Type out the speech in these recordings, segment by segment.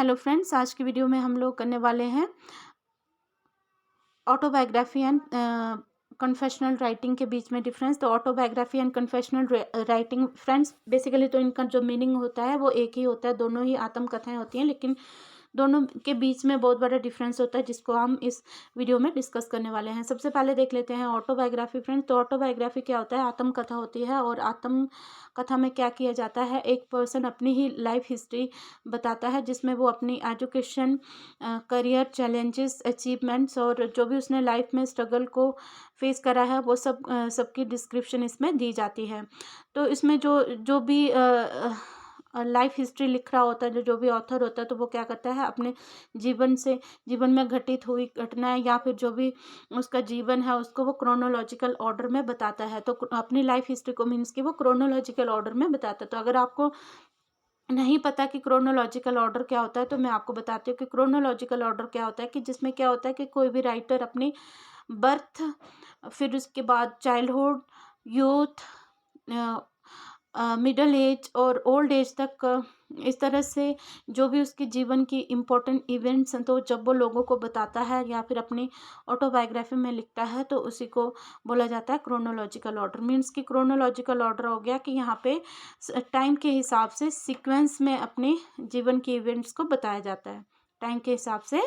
Hello friends, आज की video में हम लोग करने वाले हैं ऑटोबायोग्राफी एंड कन्फेशनल राइटिंग के बीच में डिफरेंस। तो autobiography and confessional writing friends, basically तो इनका जो मीनिंग होता है वो एक ही होता है, दोनों ही आत्मकथाएं होती हैं, लेकिन दोनों के बीच में बहुत बड़ा डिफरेंस होता है जिसको हम इस वीडियो में डिस्कस करने वाले हैं। सबसे पहले देख लेते हैं ऑटोबायोग्राफी फ्रेंड्स। तो ऑटोबायोग्राफी क्या होता है? आत्मकथा होती है। और आत्मकथा में क्या किया जाता है? एक पर्सन अपनी ही लाइफ हिस्ट्री बताता है जिसमें वो अपनी एजुकेशन, करियर, चैलेंजेस, अचीवमेंट्स और जो भी उसने लाइफ में स्ट्रगल को फेस करा है वो सबकी डिस्क्रिप्शन इसमें दी जाती है। तो इसमें जो जो भी लाइफ हिस्ट्री लिख रहा होता है, जो भी ऑथर होता है, तो वो क्या करता है अपने जीवन में घटित हुई घटनाएं या फिर जो भी उसका जीवन है उसको वो क्रोनोलॉजिकल ऑर्डर में बताता है। तो अपनी लाइफ हिस्ट्री को मीन्स कि वो क्रोनोलॉजिकल ऑर्डर में बताता है। तो अगर आपको नहीं पता कि क्रोनोलॉजिकल ऑर्डर क्या होता है तो मैं आपको बताती हूँ कि क्रोनोलॉजिकल ऑर्डर क्या होता है। कि जिसमें क्या होता है कि कोई भी राइटर अपनी बर्थ, फिर उसके बाद चाइल्डहुड, यूथ, मिडल एज और ओल्ड एज तक, इस तरह से जो भी उसके जीवन की इम्पोर्टेंट इवेंट्स हैं तो जब वो लोगों को बताता है या फिर अपनी ऑटोबायोग्राफी में लिखता है तो उसी को बोला जाता है क्रोनोलॉजिकल ऑर्डर। मीन्स कि क्रोनोलॉजिकल ऑर्डर हो गया कि यहाँ पे टाइम के हिसाब से सीक्वेंस में अपने जीवन के इवेंट्स को बताया जाता है। टाइम के हिसाब से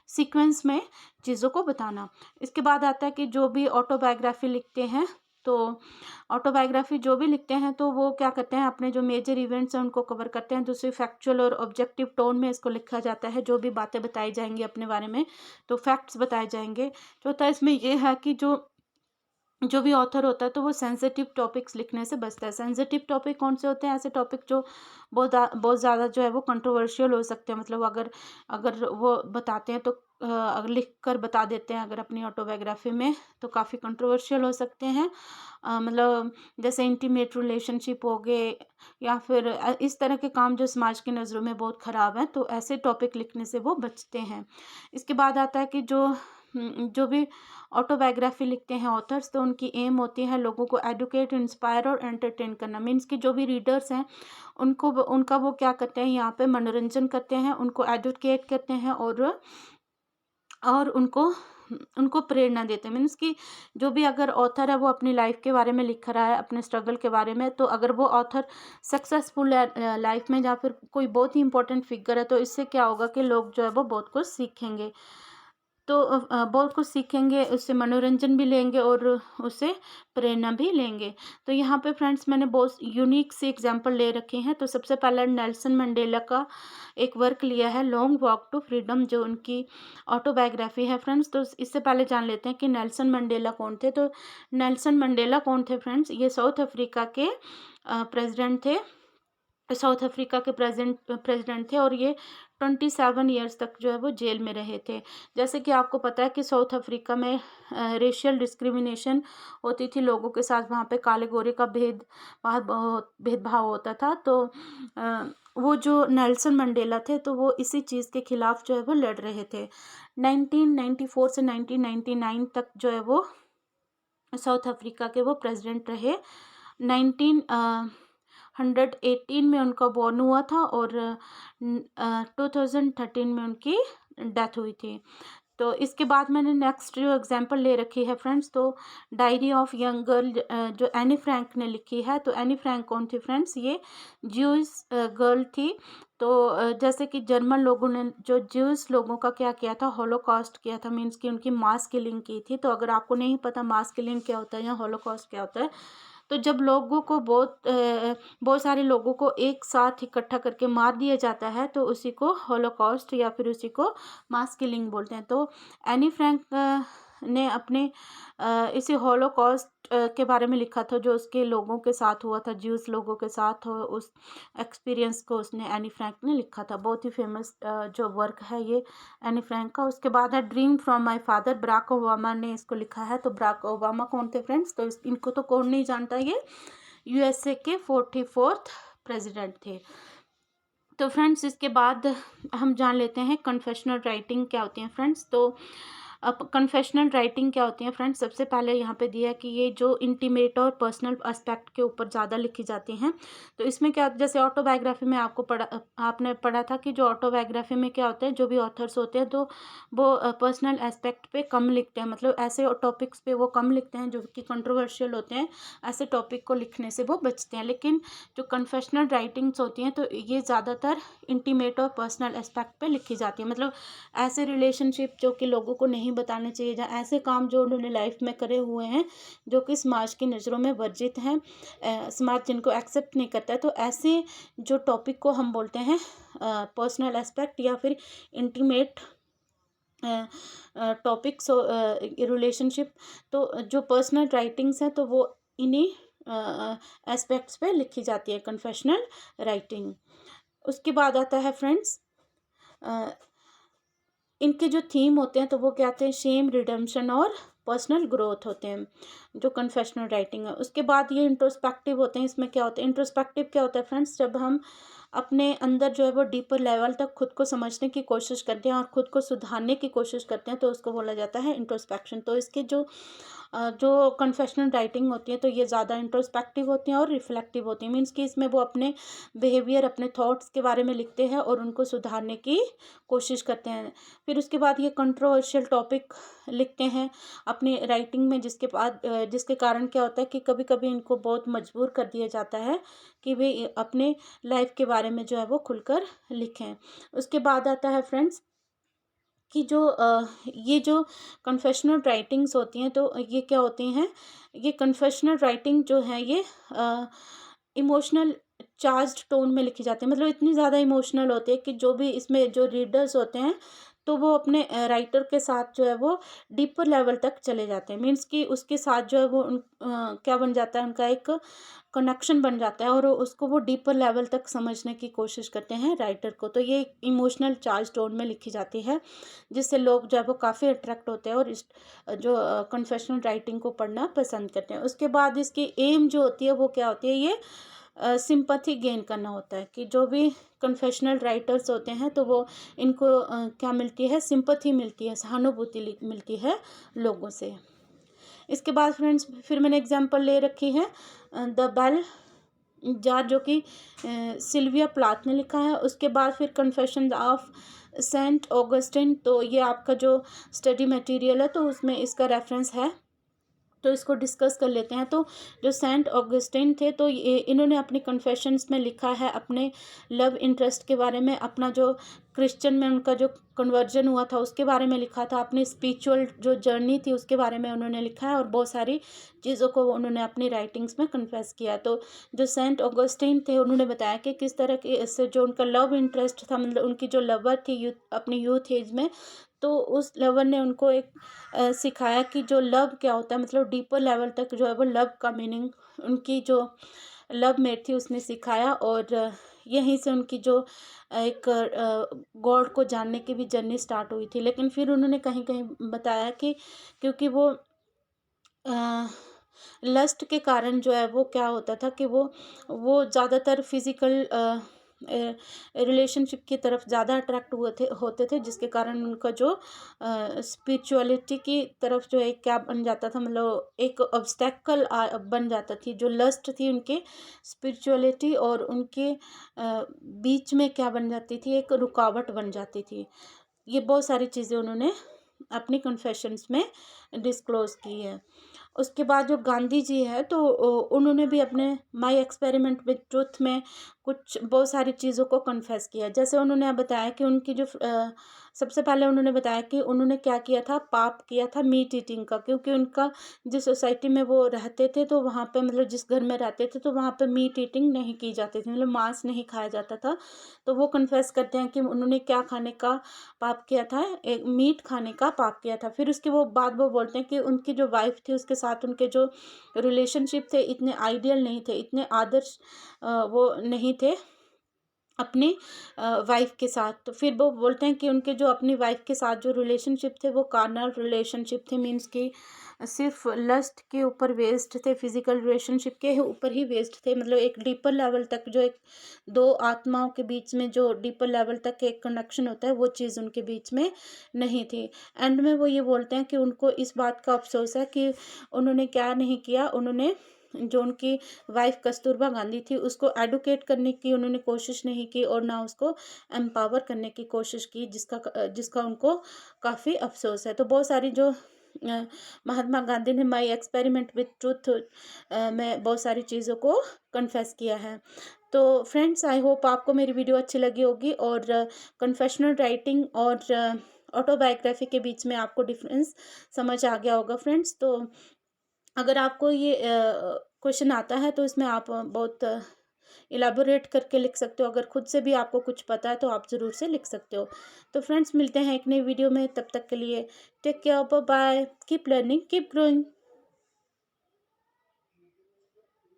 सीक्वेंस में चीज़ों को बताना। इसके बाद आता है कि जो भी ऑटोबायोग्राफी लिखते हैं तो ऑटोबायोग्राफी जो भी लिखते हैं तो वो क्या करते हैं, अपने जो मेजर इवेंट्स हैं उनको कवर करते हैं। दूसरी फैक्चुअल और ऑब्जेक्टिव टोन में इसको लिखा जाता है। जो भी बातें बताई जाएंगी अपने बारे में तो फैक्ट्स बताए जाएंगे। चौथा इसमें ये है कि जो भी ऑथर होता है तो वो सेंसिटिव टॉपिक्स लिखने से बचता है। सेंसिटिव टॉपिक कौन से होते हैं? ऐसे टॉपिक जो बहुत ज़्यादा जो है वो कंट्रोवर्शियल हो सकते हैं। मतलब अगर अगर वो बताते हैं तो अगर लिख कर बता देते हैं अगर अपनी ऑटोबायोग्राफी में तो काफ़ी कंट्रोवर्शियल हो सकते हैं। मतलब जैसे इंटीमेट रिलेशनशिप हो गए या फिर इस तरह के काम जो समाज की नज़रों में बहुत ख़राब हैं, तो ऐसे टॉपिक लिखने से वो बचते हैं। इसके बाद आता है कि जो भी ऑटोबायोग्राफी लिखते हैं ऑथर्स तो उनकी एम होती है लोगों को एडुकेट, इंस्पायर और एंटरटेन करना। मीन्स कि जो भी रीडर्स हैं उनका वो क्या करते हैं, यहाँ पे मनोरंजन करते हैं, उनको एडुकेट करते हैं और उनको उनको प्रेरणा देते हैं। मीन्स कि जो भी अगर ऑथर है वो अपनी लाइफ के बारे में लिख रहा है, अपने स्ट्रगल के बारे में, तो अगर वो ऑथर सक्सेसफुल है लाइफ में या फिर कोई बहुत ही इंपॉर्टेंट फिगर है तो इससे क्या होगा कि लोग जो है वो बहुत कुछ सीखेंगे। तो बहुत कुछ सीखेंगे, उससे मनोरंजन भी लेंगे और उससे प्रेरणा भी लेंगे। तो यहाँ पे फ्रेंड्स मैंने बहुत यूनिक सी एग्जांपल ले रखे हैं। तो सबसे पहला नेल्सन मंडेला का एक वर्क लिया है, लॉन्ग वॉक टू फ्रीडम, जो उनकी ऑटोबायोग्राफी है फ्रेंड्स। तो इससे पहले जान लेते हैं कि नेल्सन मंडेला कौन थे। तो नेल्सन मंडेला कौन थे फ्रेंड्स? ये साउथ अफ्रीका के प्रेसिडेंट थे। साउथ अफ्रीका के प्रेसिडेंट थे और ये 27 ईयर्स तक जो है वो जेल में रहे थे। जैसे कि आपको पता है कि साउथ अफ्रीका में रेशियल डिस्क्रिमिनेशन होती थी लोगों के साथ। वहाँ पे काले गोरे का भेदभाव होता था। तो वो जो नेल्सन मंडेला थे तो वो इसी चीज़ के खिलाफ जो है वो लड़ रहे थे। 1994 से 1999 तक जो है वो साउथ अफ्रीका के वो प्रेसिडेंट रहे। 1918 में उनका बॉर्न हुआ था और 2013 में उनकी डेथ हुई थी। तो इसके बाद मैंने नेक्स्ट जो एग्जांपल ले रखी है फ्रेंड्स, तो डायरी ऑफ यंग गर्ल जो एनी फ्रैंक ने लिखी है। तो एनी फ्रैंक कौन थी फ्रेंड्स? ये ज्यूइश गर्ल थी। तो जैसे कि जर्मन लोगों ने जो ज्यूइश लोगों का क्या किया था, हॉलोकॉस्ट किया था। मीन्स कि उनकी मास किलिंग की थी। तो अगर आपको नहीं पता मास किलिंग क्या होता है या हॉलोकॉस्ट क्या होता है, तो जब लोगों को बहुत सारे लोगों को एक साथ इकट्ठा करके मार दिया जाता है तो उसी को हॉलोकॉस्ट या फिर उसी को मास किलिंग बोलते हैं। तो एनी फ्रैंक ने अपने इसी हॉलोकॉस्ट के बारे में लिखा था जो उसके लोगों के साथ हुआ था, ज्यूस लोगों के साथ। उस एक्सपीरियंस को उसने एनी फ्रैंक ने लिखा था। बहुत ही फेमस जो वर्क है ये एनी फ्रैंक का। उसके बाद है dream from my father, Barack Obama ने इसको लिखा है। तो बराक ओबामा कौन थे फ्रेंड्स? तो इनको तो कौन नहीं जानता, ये यूएसए के 44th प्रेसिडेंट थे। तो फ्रेंड्स इसके बाद हम जान लेते हैं कन्फेशनल राइटिंग क्या होती है फ्रेंड्स। तो अब कन्फेशनल राइटिंग क्या होती है फ्रेंड्स, सबसे पहले यहाँ पे दिया है कि ये जो इंटीमेट और पर्सनल एस्पेक्ट के ऊपर ज़्यादा लिखी जाती हैं। तो इसमें क्या, जैसे ऑटोबायोग्राफी में आपने पढ़ा था कि जो ऑटोबायोग्राफी में क्या होता है, जो भी ऑथर्स होते हैं तो वो पर्सनल एस्पेक्ट पे कम लिखते हैं, मतलब ऐसे टॉपिक्स पे वो कम लिखते हैं जो कि कंट्रोवर्शियल होते हैं, ऐसे टॉपिक को लिखने से वो बचते हैं। लेकिन जो कन्फेशनल राइटिंग्स होती हैं तो ये ज़्यादातर इंटीमेट और पर्सनल एस्पेक्ट पे लिखी जाती है, मतलब ऐसे रिलेशनशिप जो कि लोगों को नहीं बताने चाहिए, या ऐसे काम जो उन्होंने लाइफ में करे हुए हैं जो कि समाज की नज़रों में वर्जित हैं, समाज जिनको एक्सेप्ट नहीं करता है, तो ऐसे जो टॉपिक को हम बोलते हैं पर्सनल एस्पेक्ट या फिर इंटीमेट टॉपिक्स रिलेशनशिप। तो जो पर्सनल राइटिंग्स हैं तो वो इन्हीं एस्पेक्ट्स पे लिखी जाती है कन्फेशनल राइटिंग। उसके बाद आता है फ्रेंड्स, इनके जो थीम होते हैं तो वो क्या आते हैं, शेम, रिडेम्पशन और पर्सनल ग्रोथ होते हैं जो कन्फेशनल राइटिंग है। उसके बाद ये इंट्रोस्पेक्टिव होते हैं। इसमें क्या होता है, इंट्रोस्पेक्टिव क्या होता है फ्रेंड्स, जब हम अपने अंदर जो है वो डीपर लेवल तक खुद को समझने की कोशिश करते हैं और खुद को सुधारने की कोशिश करते हैं तो उसको बोला जाता है इंट्रोस्पेक्शन। तो इसके जो कन्फेशनल राइटिंग होती है तो ये ज़्यादा इंट्रोस्पेक्टिव होती हैं और रिफ्लेक्टिव होती हैं, मीन्स कि इसमें वो अपने बिहेवियर, अपने थॉट्स के बारे में लिखते हैं और उनको सुधारने की कोशिश करते हैं। फिर उसके बाद ये कंट्रोवर्शियल टॉपिक लिखते हैं अपनी राइटिंग में, जिसके कारण क्या होता है कि कभी कभी इनको बहुत मजबूर कर दिया जाता है कि वे अपने लाइफ के बारे में जो है वो खुलकर लिखें। उसके बाद आता है फ्रेंड्स कि ये जो कन्फेशनल राइटिंग्स होती हैं तो ये क्या होती हैं, ये कन्फेशनल राइटिंग जो है ये इमोशनल चार्ज्ड टोन में लिखी जाती है, मतलब इतनी ज़्यादा इमोशनल होती है कि जो भी इसमें जो रीडर्स होते हैं तो वो अपने राइटर के साथ जो है वो डीपर लेवल तक चले जाते हैं, मीन्स कि उसके साथ जो है वो क्या बन जाता है, उनका एक कनेक्शन बन जाता है और उसको वो डीपर लेवल तक समझने की कोशिश करते हैं राइटर को। तो ये इमोशनल चार्ज टोन में लिखी जाती है जिससे लोग जो है वो काफ़ी अट्रैक्ट होते हैं और इस जो कन्फेशनल राइटिंग को पढ़ना पसंद करते हैं। उसके बाद इसकी एम जो होती है वो क्या होती है, ये सिंपैथी गेन करना होता है कि जो भी कन्फेशनल राइटर्स होते हैं तो वो इनको क्या मिलती है, सिंपैथी मिलती है, सहानुभूति मिलती है लोगों से। इसके बाद फ्रेंड्स फिर मैंने एग्जांपल ले रखी है द बेल जार, जो कि सिल्विया प्लाथ ने लिखा है। उसके बाद फिर कन्फेशंस ऑफ सेंट ऑगस्टिन, तो ये आपका जो स्टडी मटेरियल है तो उसमें इसका रेफरेंस है, तो इसको डिस्कस कर लेते हैं। तो जो सेंट ऑगस्टिन थे तो ये इन्होंने अपनी कन्फेशंस में लिखा है अपने लव इंटरेस्ट के बारे में, अपना जो क्रिश्चियन में उनका जो कन्वर्जन हुआ था उसके बारे में लिखा था, अपनी स्पिरिचुअल जो जर्नी थी उसके बारे में उन्होंने लिखा है और बहुत सारी चीज़ों को उन्होंने अपनी राइटिंग्स में कन्फेस किया। तो जो सेंट ऑगस्टिन थे उन्होंने बताया कि किस तरह के इससे जो उनका लव इंटरेस्ट था, मतलब उनकी जो लवर थी अपनी यूथ एज में, तो उस लवर ने उनको एक सिखाया कि जो लव क्या होता है, मतलब डीपर लेवल तक जो है वो लव का मीनिंग उनकी जो लव मेट थी उसने सिखाया और यहीं से उनकी जो एक गॉड को जानने की भी जर्नी स्टार्ट हुई थी। लेकिन फिर उन्होंने कहीं कहीं बताया कि क्योंकि वो लस्ट के कारण जो है वो क्या होता था कि वो ज़्यादातर फिज़िकल रिलेशनशिप की तरफ ज़्यादा अट्रैक्ट होते थे, जिसके कारण उनका जो स्पिरिचुअलिटी की तरफ जो एक क्या बन जाता था, मतलब एक ऑब्स्टेकल बन जाता थी। जो लस्ट थी उनके स्पिरिचुअलिटी और उनके बीच में क्या बन जाती थी, एक रुकावट बन जाती थी। ये बहुत सारी चीज़ें उन्होंने अपनी कन्फेशंस में डिस्क्लोज की है। उसके बाद जो गांधी जी है तो उन्होंने भी अपने माय एक्सपेरिमेंट विद ट्रुथ में कुछ बहुत सारी चीज़ों को कन्फेस किया। जैसे उन्होंने बताया कि उनकी जो सबसे पहले उन्होंने बताया कि उन्होंने क्या किया था, पाप किया था मीट ईटिंग का, क्योंकि उनका जिस सोसाइटी में वो रहते थे तो वहाँ पे मतलब जिस घर में रहते थे तो वहाँ पे मीट ईटिंग नहीं की जाती थी, मतलब मांस नहीं खाया जाता था। तो वो कन्फेस करते हैं कि उन्होंने क्या खाने का पाप किया था, एक मीट खाने का पाप किया था। फिर उसके बाद वो बोलते हैं कि उनकी जो वाइफ थी उसके साथ उनके जो रिलेशनशिप थे इतने आइडियल नहीं थे, इतने आदर्श वो नहीं थे अपनी वाइफ के साथ। तो फिर वो बोलते हैं कि उनके जो अपनी वाइफ के साथ जो रिलेशनशिप थे वो कार्नल रिलेशनशिप थे, मीन्स कि सिर्फ लस्ट के ऊपर बेस्ड थे, फिजिकल रिलेशनशिप के ऊपर ही बेस्ड थे, मतलब एक डीपर लेवल तक जो एक दो आत्माओं के बीच में जो डीपर लेवल तक एक कनेक्शन होता है वो चीज़ उनके बीच में नहीं थी। एंड में वो ये बोलते हैं कि उनको इस बात का अफसोस है कि उन्होंने क्या नहीं किया, उन्होंने जो उनकी वाइफ कस्तूरबा गांधी थी उसको एडुकेट करने की उन्होंने कोशिश नहीं की और ना उसको एम्पावर करने की कोशिश की, जिसका उनको काफ़ी अफसोस है। तो बहुत सारी जो महात्मा गांधी ने माई एक्सपेरिमेंट विथ ट्रूथ में बहुत सारी चीज़ों को कन्फेस किया है। तो फ्रेंड्स, आई होप आपको मेरी वीडियो अच्छी लगी होगी और कन्फेशनल राइटिंग और ऑटोबायोग्राफी के बीच में आपको डिफरेंस समझ आ गया होगा फ्रेंड्स। तो अगर आपको ये क्वेश्चन आता है तो इसमें आप बहुत इलाबोरेट करके लिख सकते हो, अगर खुद से भी आपको कुछ पता है तो आप ज़रूर से लिख सकते हो। तो फ्रेंड्स, मिलते हैं एक नई वीडियो में, तब तक के लिए take care, bye bye, keep learning keep growing.